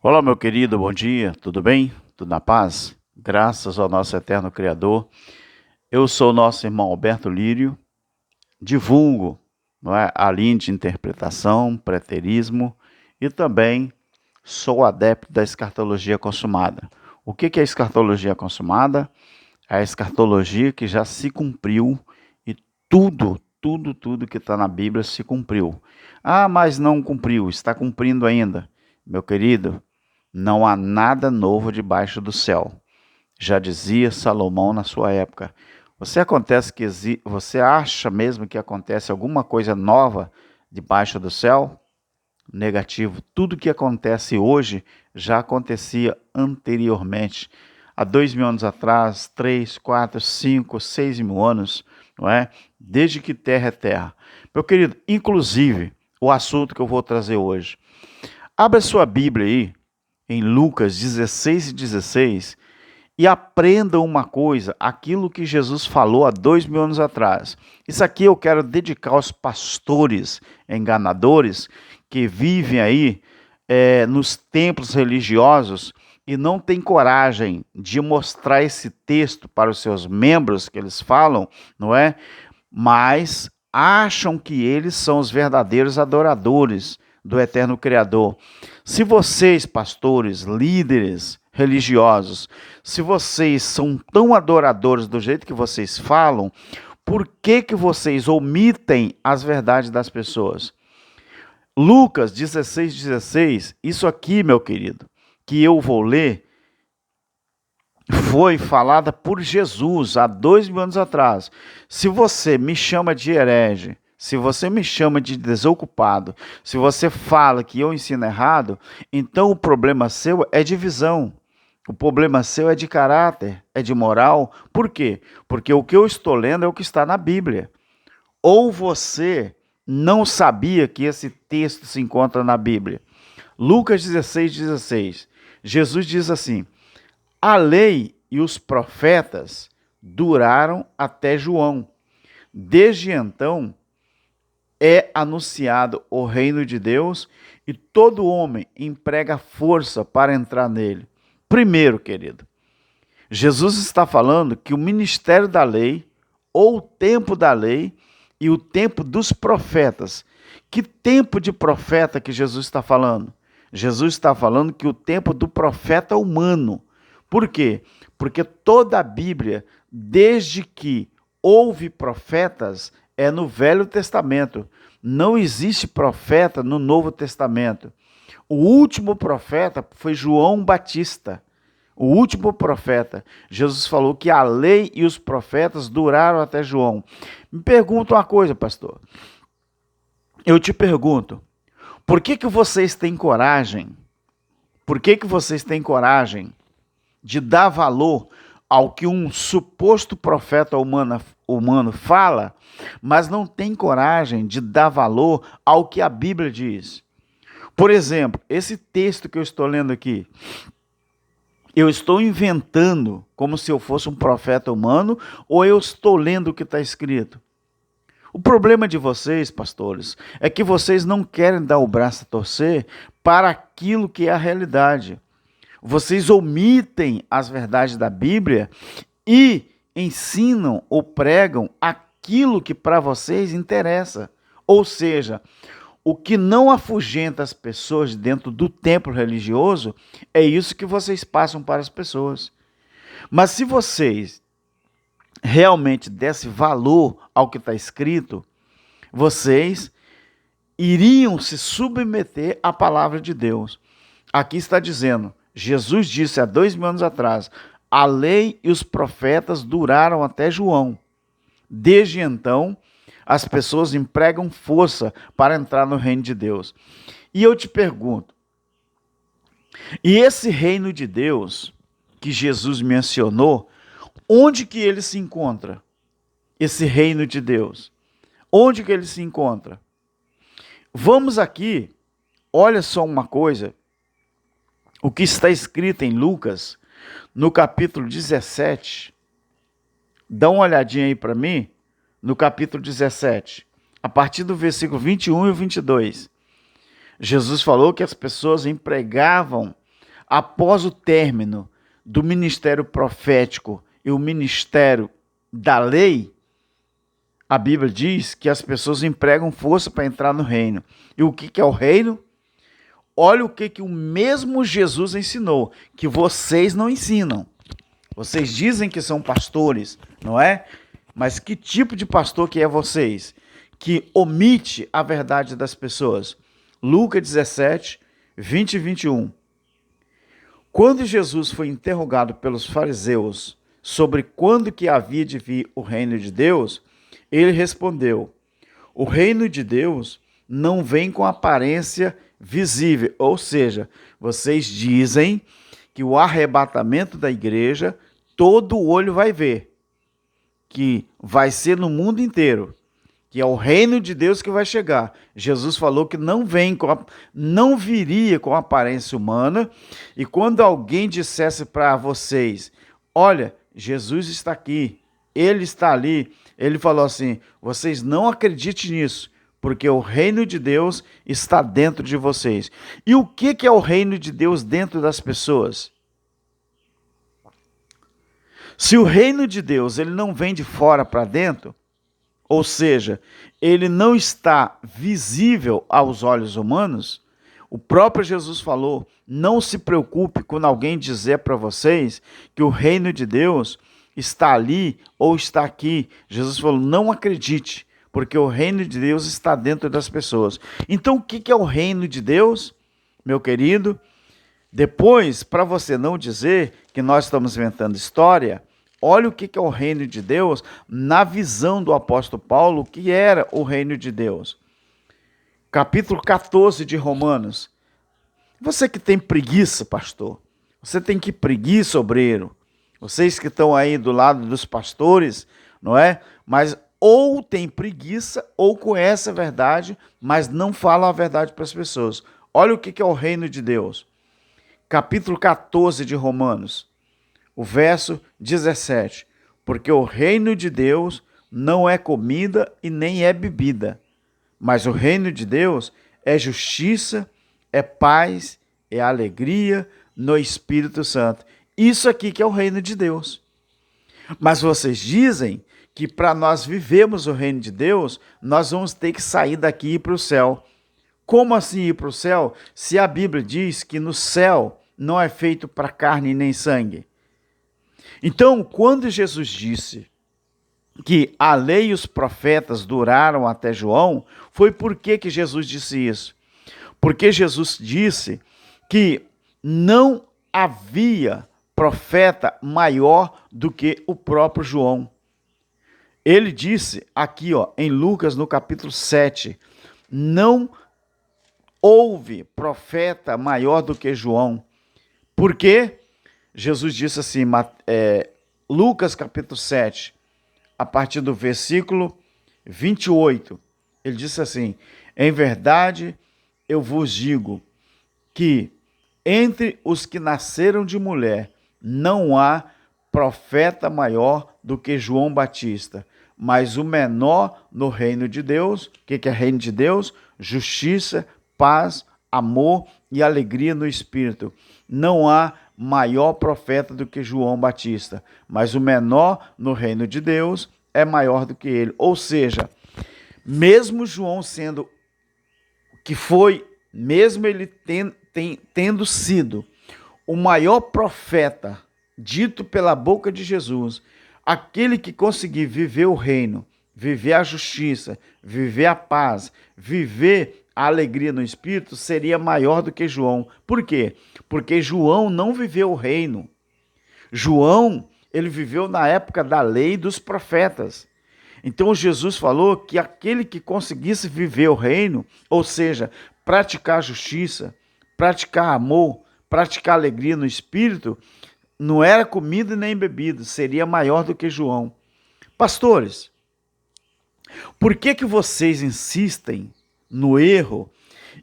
Olá, meu querido, bom dia, tudo bem? Tudo na paz? Graças ao nosso eterno Criador. Eu sou o nosso irmão Alberto Lírio, divulgo, não é, a linha de interpretação, preterismo e também sou adepto da escatologia consumada. O que é a escatologia consumada? É a escatologia que já se cumpriu e tudo que está na Bíblia se cumpriu. Ah, mas não cumpriu, está cumprindo ainda. Meu querido, não há nada novo debaixo do céu. Já dizia Salomão na sua época. Você acha mesmo que acontece alguma coisa nova debaixo do céu? Negativo. Tudo que acontece hoje já acontecia anteriormente. Há 2.000 anos atrás, 3, 4, 5, 6.000 anos, não é? Desde que terra é terra. Meu querido, inclusive, o assunto que eu vou trazer hoje. Abra sua Bíblia aí, em Lucas 16:16, e aprenda uma coisa, aquilo que Jesus falou há 2.000 anos atrás. Isso aqui eu quero dedicar aos pastores enganadores que vivem aí nos templos religiosos e não têm coragem de mostrar esse texto para os seus membros que eles falam, não é? Mas acham que eles são os verdadeiros adoradores do eterno Criador. Se vocês, pastores, líderes religiosos, se vocês são tão adoradores do jeito que vocês falam, por que vocês omitem as verdades das pessoas? Lucas 16:16, isso aqui, meu querido, que eu vou ler, foi falada por Jesus há 2.000 anos atrás. Se você me chama de herege, se você me chama de desocupado, se você fala que eu ensino errado, então o problema seu é de visão. O problema seu é de caráter, é de moral. Por quê? Porque o que eu estou lendo é o que está na Bíblia. Ou você não sabia que esse texto se encontra na Bíblia? Lucas 16:16. Jesus diz assim: a lei e os profetas duraram até João. Desde então é anunciado o reino de Deus e todo homem emprega força para entrar nele. Primeiro, querido, Jesus está falando que o ministério da lei, ou o tempo da lei, e o tempo dos profetas. Que tempo de profeta que Jesus está falando? Jesus está falando que o tempo do profeta humano. Por quê? Porque toda a Bíblia, desde que houve profetas, é no Velho Testamento. Não existe profeta no Novo Testamento. O último profeta foi João Batista. O último profeta. Jesus falou que a lei e os profetas duraram até João. Me pergunta uma coisa, pastor. Eu te pergunto, por que vocês têm coragem? Por que vocês têm coragem de dar valor ao que um suposto profeta humano fala, mas não tem coragem de dar valor ao que a Bíblia diz? Por exemplo, esse texto que eu estou lendo aqui, eu estou inventando como se eu fosse um profeta humano ou eu estou lendo o que está escrito? O problema de vocês, pastores, é que vocês não querem dar o braço a torcer para aquilo que é a realidade. Vocês omitem as verdades da Bíblia e ensinam ou pregam aquilo que para vocês interessa. Ou seja, o que não afugenta as pessoas dentro do templo religioso é isso que vocês passam para as pessoas. Mas se vocês realmente dessem valor ao que está escrito, vocês iriam se submeter à palavra de Deus. Aqui está dizendo, Jesus disse há 2.000 anos atrás, a lei e os profetas duraram até João. Desde então, as pessoas empregam força para entrar no reino de Deus. E eu te pergunto, e esse reino de Deus que Jesus mencionou, onde que ele se encontra? Esse reino de Deus. Onde que ele se encontra? Vamos aqui, olha só uma coisa, o que está escrito em Lucas, no capítulo 17. Dá uma olhadinha aí para mim, no capítulo 17, a partir do versículo 21 e 22. Jesus falou que as pessoas empregavam após o término do ministério profético e o ministério da lei, a Bíblia diz que as pessoas empregam força para entrar no reino. E o que é o reino? Olha o que o mesmo Jesus ensinou, que vocês não ensinam. Vocês dizem que são pastores, não é? Mas que tipo de pastor que é vocês? Que omite a verdade das pessoas. Lucas 17, 20 e 21. Quando Jesus foi interrogado pelos fariseus sobre quando que havia de vir o reino de Deus, ele respondeu: o reino de Deus não vem com aparência visível. Ou seja, vocês dizem que o arrebatamento da igreja todo olho vai ver, que vai ser no mundo inteiro, que é o reino de Deus que vai chegar. Jesus falou que não viria com aparência humana, e quando alguém dissesse para vocês: olha, Jesus está aqui, ele está ali, ele falou assim: vocês não acreditem nisso, porque o reino de Deus está dentro de vocês. E o que é o reino de Deus dentro das pessoas? Se o reino de Deus ele não vem de fora para dentro, ou seja, ele não está visível aos olhos humanos, o próprio Jesus falou: não se preocupe quando alguém dizer para vocês que o reino de Deus está ali ou está aqui. Jesus falou: não acredite, porque o reino de Deus está dentro das pessoas. Então, o que é o reino de Deus, meu querido? Depois, para você não dizer que nós estamos inventando história, olha o que é o reino de Deus na visão do apóstolo Paulo, que era o reino de Deus. Capítulo 14 de Romanos. Você que tem preguiça, pastor, você tem que preguiça, obreiro, vocês que estão aí do lado dos pastores, não é? Mas ou tem preguiça ou conhece a verdade, mas não falam a verdade para as pessoas. Olha o que é o reino de Deus. Capítulo 14 de Romanos, o verso 17. Porque o reino de Deus não é comida e nem é bebida, mas o reino de Deus é justiça, é paz, é alegria no Espírito Santo. Isso aqui que é o reino de Deus. Mas vocês dizem que para nós vivermos o reino de Deus, nós vamos ter que sair daqui e ir para o céu. Como assim ir para o céu? Se a Bíblia diz que no céu não é feito para carne nem sangue. Então, quando Jesus disse que a lei e os profetas duraram até João, foi por que Jesus disse isso? Porque Jesus disse que não havia profeta maior do que o próprio João. Ele disse aqui, em Lucas, no capítulo 7, não houve profeta maior do que João. Por quê? Jesus disse assim, Lucas capítulo 7, a partir do versículo 28, ele disse assim: em verdade eu vos digo que entre os que nasceram de mulher não há profeta maior do que João Batista, mas o menor no reino de Deus. O que é reino de Deus? Justiça, paz, amor e alegria no Espírito. Não há maior profeta do que João Batista, mas o menor no reino de Deus é maior do que ele. Ou seja, mesmo João sendo que foi, mesmo ele tendo sido o maior profeta dito pela boca de Jesus, aquele que conseguir viver o reino, viver a justiça, viver a paz, viver a alegria no Espírito, seria maior do que João. Por quê? Porque João não viveu o reino. João, ele viveu na época da lei e dos profetas. Então Jesus falou que aquele que conseguisse viver o reino, ou seja, praticar a justiça, praticar amor, praticar alegria no Espírito, não era comida nem bebida, seria maior do que João. Pastores, por que vocês insistem no erro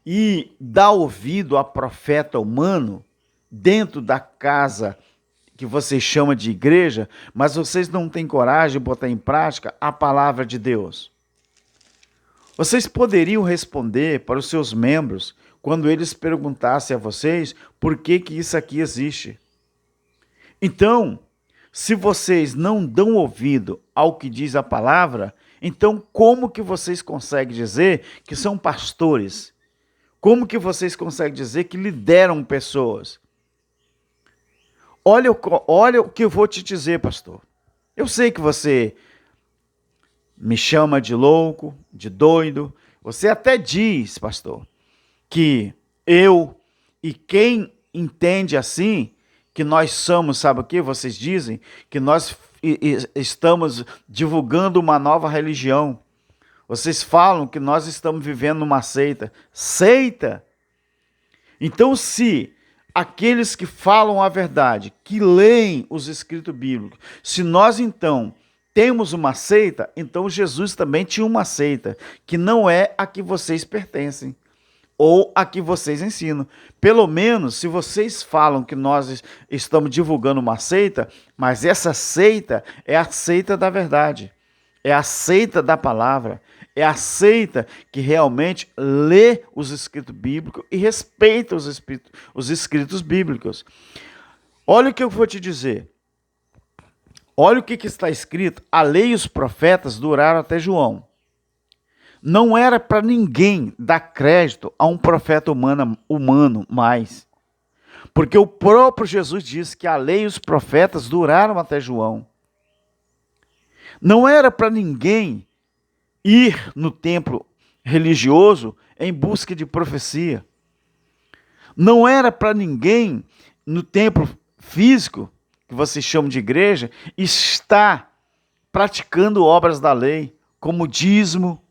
e dá ouvido a profeta humano dentro da casa que vocês chamam de igreja, mas vocês não têm coragem de botar em prática a palavra de Deus? Vocês poderiam responder para os seus membros quando eles perguntassem a vocês por que isso aqui existe. Então, se vocês não dão ouvido ao que diz a palavra, então como que vocês conseguem dizer que são pastores? Como que vocês conseguem dizer que lideram pessoas? Olha o que eu vou te dizer, pastor. Eu sei que você me chama de louco, de doido. Você até diz, pastor, que eu e quem entende assim, que nós somos, sabe o que vocês dizem? Que nós estamos divulgando uma nova religião. Vocês falam que nós estamos vivendo uma seita. Seita? Então, se aqueles que falam a verdade, que leem os escritos bíblicos, se nós então temos uma seita, então Jesus também tinha uma seita, que não é a que vocês pertencem, ou a que vocês ensinam. Pelo menos, se vocês falam que nós estamos divulgando uma seita, mas essa seita é a seita da verdade, é a seita da palavra, é a seita que realmente lê os escritos bíblicos e respeita os escritos bíblicos. Olha o que eu vou te dizer. Olha o que está escrito. A lei e os profetas duraram até João. Não era para ninguém dar crédito a um profeta humano mais. Porque o próprio Jesus disse que a lei e os profetas duraram até João. Não era para ninguém ir no templo religioso em busca de profecia. Não era para ninguém no templo físico, que vocês chamam de igreja, estar praticando obras da lei, como dízimo,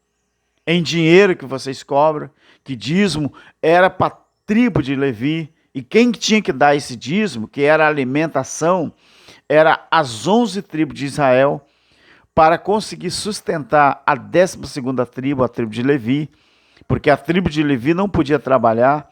em dinheiro que vocês cobram, que dízimo era para a tribo de Levi, e quem tinha que dar esse dízimo, que era a alimentação, era as 11 tribos de Israel, para conseguir sustentar a 12ª tribo, a tribo de Levi, porque a tribo de Levi não podia trabalhar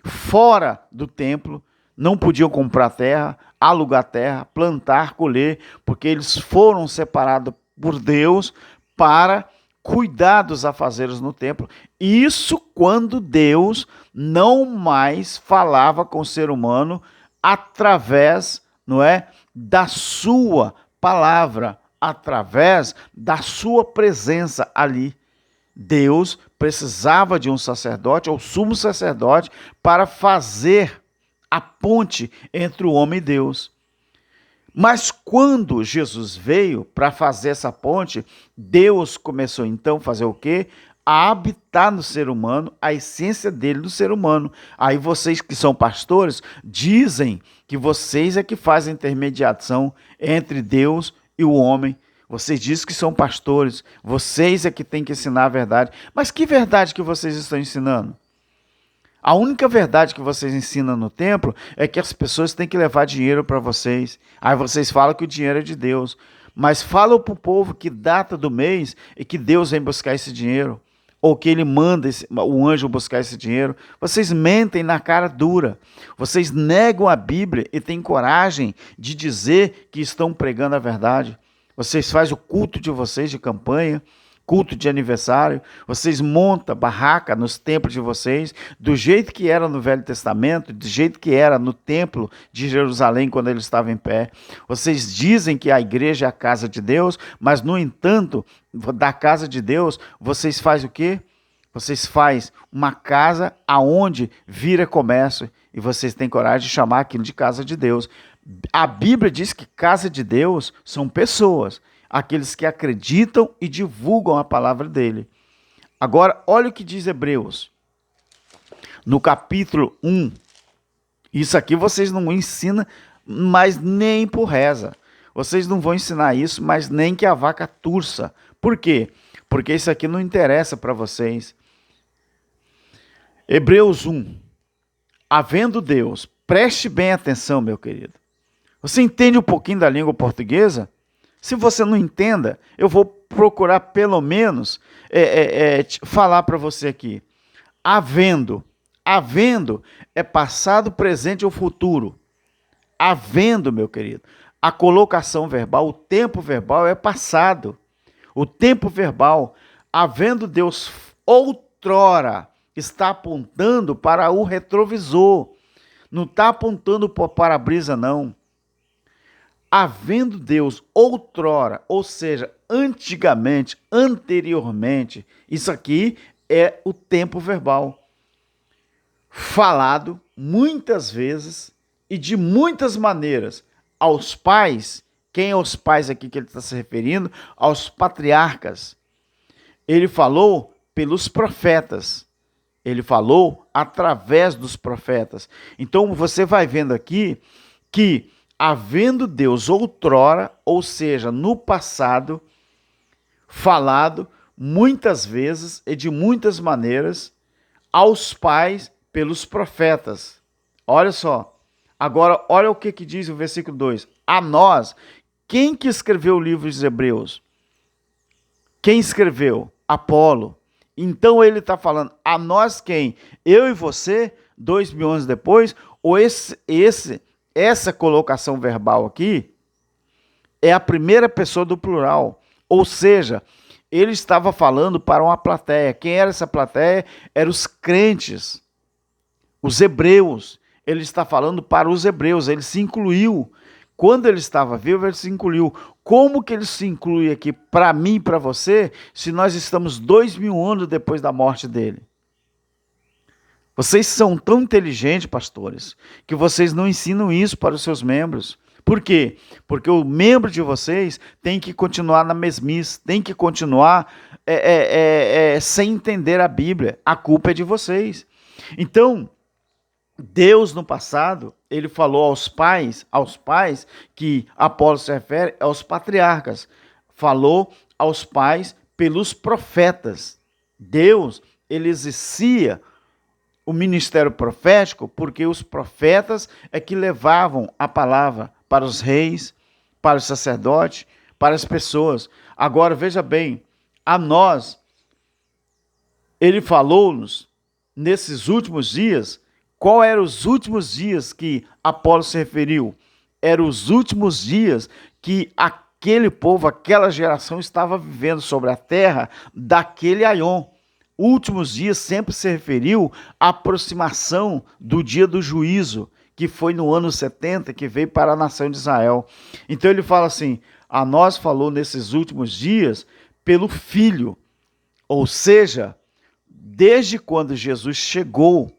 fora do templo, não podiam comprar terra, alugar terra, plantar, colher, porque eles foram separados por Deus para cuidar dos afazeres no templo. Isso quando Deus não mais falava com o ser humano através, não é, da sua palavra, através da sua presença ali. Deus precisava de um sacerdote, ou sumo sacerdote, para fazer a ponte entre o homem e Deus. Mas quando Jesus veio para fazer essa ponte, Deus começou então a fazer o quê? A habitar no ser humano, a essência dele no ser humano. Aí vocês que são pastores, dizem que vocês é que fazem intermediação entre Deus e o homem. Vocês dizem que são pastores, vocês é que têm que ensinar a verdade. Mas que verdade que vocês estão ensinando? A única verdade que vocês ensinam no templo é que as pessoas têm que levar dinheiro para vocês. Aí vocês falam que o dinheiro é de Deus. Mas falam para o povo que data do mês e que Deus vem buscar esse dinheiro. Ou que ele manda o anjo buscar esse dinheiro. Vocês mentem na cara dura. Vocês negam a Bíblia e têm coragem de dizer que estão pregando a verdade. Vocês fazem o culto de vocês de campanha, culto de aniversário, vocês montam barraca nos templos de vocês, do jeito que era no Velho Testamento, do jeito que era no templo de Jerusalém quando ele estava em pé. Vocês dizem que a igreja é a casa de Deus, mas no entanto, da casa de Deus, vocês fazem o quê? Vocês fazem uma casa aonde vira comércio e vocês têm coragem de chamar aquilo de casa de Deus. A Bíblia diz que casa de Deus são pessoas, aqueles que acreditam e divulgam a palavra dele. Agora, olha o que diz Hebreus, no capítulo 1. Isso aqui vocês não ensinam, mas nem por reza. Vocês não vão ensinar isso, mas nem que a vaca turça. Por quê? Porque isso aqui não interessa para vocês. Hebreus 1. Havendo Deus, preste bem atenção, meu querido. Você entende um pouquinho da língua portuguesa? Se você não entenda, eu vou procurar pelo menos falar para você aqui. Havendo é passado, presente ou futuro. Havendo, meu querido, a colocação verbal, o tempo verbal é passado. O tempo verbal, havendo Deus outrora está apontando para o retrovisor, não está apontando para o para-brisa, não. Havendo Deus outrora, ou seja, antigamente, anteriormente, isso aqui é o tempo verbal, falado muitas vezes e de muitas maneiras aos pais. Quem é os pais aqui que ele está se referindo? Aos patriarcas. Ele falou pelos profetas. Ele falou através dos profetas. Então você vai vendo aqui que, havendo Deus outrora, ou seja, no passado, falado muitas vezes e de muitas maneiras aos pais pelos profetas. Olha só. Agora, olha o que diz o versículo 2. A nós, quem que escreveu o livro dos Hebreus? Quem escreveu? Apolo. Então ele está falando, a nós quem? Eu e você, 2000 anos depois? Ou essa colocação verbal aqui é a primeira pessoa do plural. Ou seja, ele estava falando para uma plateia. Quem era essa plateia? Eram os crentes, os hebreus. Ele está falando para os hebreus, ele se incluiu. Quando ele estava vivo, ele se incluiu. Como que ele se inclui aqui para mim e para você, se nós estamos 2000 anos depois da morte dele? Vocês são tão inteligentes, pastores, que vocês não ensinam isso para os seus membros. Por quê? Porque o membro de vocês tem que continuar na mesmice, tem que continuar sem entender a Bíblia. A culpa é de vocês. Então, Deus no passado, ele falou aos pais que Apolo se refere aos patriarcas, falou aos pais pelos profetas. Deus, ele exercia o ministério profético porque os profetas é que levavam a palavra para os reis, para os sacerdotes, para as pessoas. Agora, veja bem, a nós, ele falou-nos nesses últimos dias. Qual eram os últimos dias que Apolo se referiu? Eram os últimos dias que aquele povo, aquela geração estava vivendo sobre a terra daquele aion. Últimos dias sempre se referiu à aproximação do dia do juízo, que foi no ano 70, que veio para a nação de Israel. Então ele fala assim, a nós falou nesses últimos dias pelo Filho. Ou seja, desde quando Jesus chegou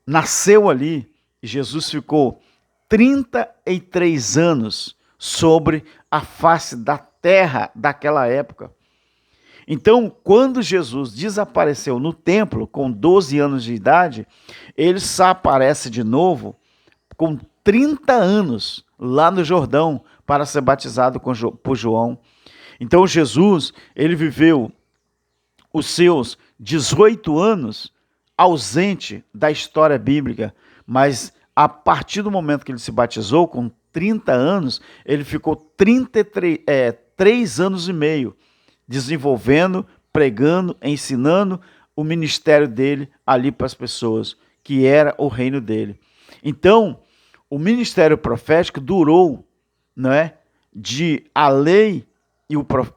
nasceu ali, Jesus ficou 33 anos sobre a face da terra daquela época. Então, quando Jesus desapareceu no templo com 12 anos de idade, ele só aparece de novo com 30 anos lá no Jordão para ser batizado por João. Então, Jesus, ele viveu os seus 18 anos ausente da história bíblica, mas a partir do momento que ele se batizou, com 30 anos, ele ficou 3 anos e meio desenvolvendo, pregando, ensinando o ministério dele ali para as pessoas, que era o reino dele. Então, o ministério profético durou, não é? A lei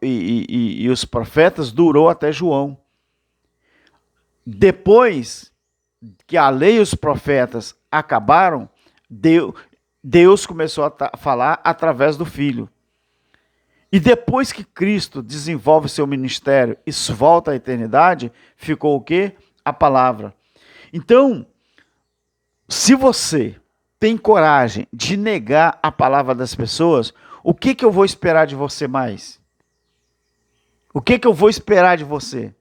e os profetas durou até João. Depois que a lei e os profetas acabaram, Deus começou a falar através do Filho. E depois que Cristo desenvolve seu ministério e volta à eternidade, ficou o quê? A palavra. Então, se você tem coragem de negar a palavra das pessoas, o que eu vou esperar de você mais? O que eu vou esperar de você?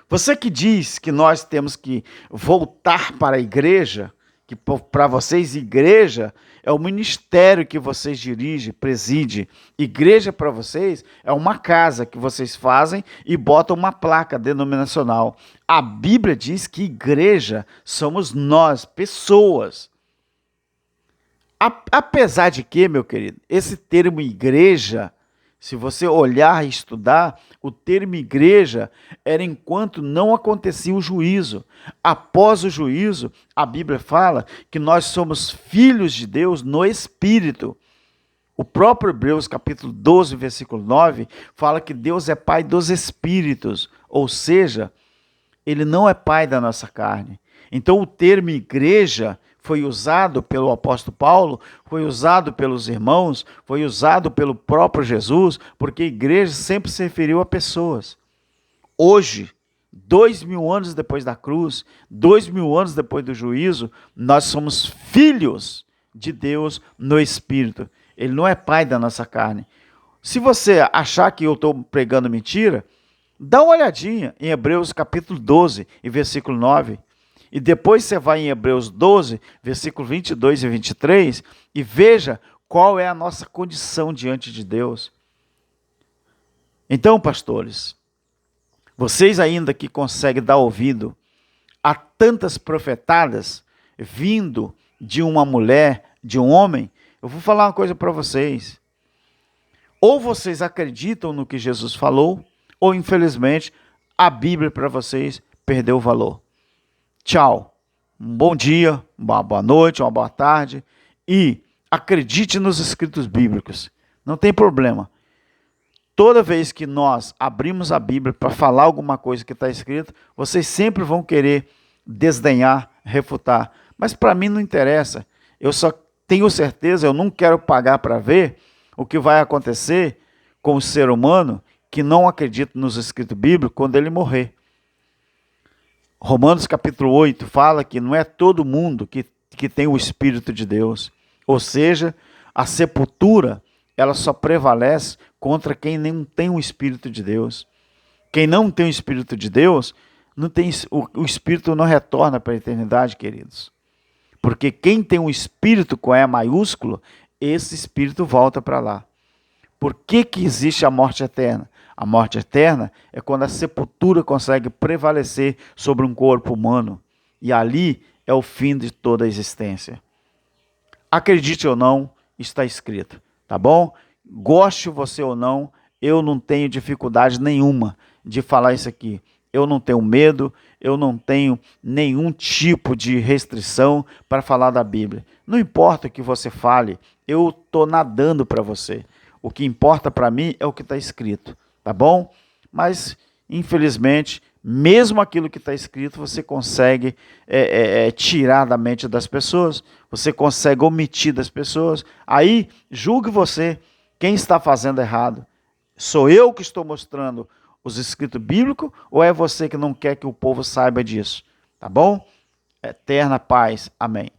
Você que diz que nós temos que voltar para a igreja, que para vocês igreja é o ministério que vocês dirigem, presidem. Igreja para vocês é uma casa que vocês fazem e botam uma placa denominacional. A Bíblia diz que igreja somos nós, pessoas. Apesar de que, meu querido, esse termo igreja, se você olhar e estudar, o termo igreja era enquanto não acontecia o juízo. Após o juízo, a Bíblia fala que nós somos filhos de Deus no Espírito. O próprio Hebreus, capítulo 12, versículo 9, fala que Deus é Pai dos Espíritos. Ou seja, ele não é pai da nossa carne. Então o termo igreja foi usado pelo apóstolo Paulo, foi usado pelos irmãos, foi usado pelo próprio Jesus, porque igreja sempre se referiu a pessoas. Hoje, 2000 anos depois da cruz, 2000 anos depois do juízo, nós somos filhos de Deus no Espírito. Ele não é pai da nossa carne. Se você achar que eu estou pregando mentira, dá uma olhadinha em Hebreus capítulo 12 e versículo 9. E depois você vai em Hebreus 12, versículo 22 e 23, e veja qual é a nossa condição diante de Deus. Então, pastores, vocês ainda que conseguem dar ouvido a tantas profetadas vindo de uma mulher, de um homem, eu vou falar uma coisa para vocês. Ou vocês acreditam no que Jesus falou, ou infelizmente a Bíblia para vocês perdeu o valor. Tchau. Um bom dia, uma boa noite, uma boa tarde. E acredite nos escritos bíblicos. Não tem problema. Toda vez que nós abrimos a Bíblia para falar alguma coisa que está escrito, vocês sempre vão querer desdenhar, refutar. Mas para mim não interessa. Eu só tenho certeza, eu não quero pagar para ver o que vai acontecer com o ser humano que não acredita nos escritos bíblicos quando ele morrer. Romanos capítulo 8 fala que não é todo mundo que tem o Espírito de Deus. Ou seja, a sepultura, ela só prevalece contra quem não tem o Espírito de Deus. Quem não tem o Espírito de Deus, não tem, o Espírito não retorna para a eternidade, queridos. Porque quem tem um Espírito com E maiúsculo, esse Espírito volta para lá. Por que existe a morte eterna? A morte eterna é quando a sepultura consegue prevalecer sobre um corpo humano. E ali é o fim de toda a existência. Acredite ou não, está escrito, tá bom? Goste você ou não, eu não tenho dificuldade nenhuma de falar isso aqui. Eu não tenho medo, eu não tenho nenhum tipo de restrição para falar da Bíblia. Não importa o que você fale, eu estou nadando para você. O que importa para mim é o que está escrito, tá bom? Mas, infelizmente, mesmo aquilo que está escrito, você consegue tirar da mente das pessoas, você consegue omitir das pessoas. Aí, julgue você quem está fazendo errado. Sou eu que estou mostrando os escritos bíblicos ou é você que não quer que o povo saiba disso? Tá bom? Eterna paz. Amém.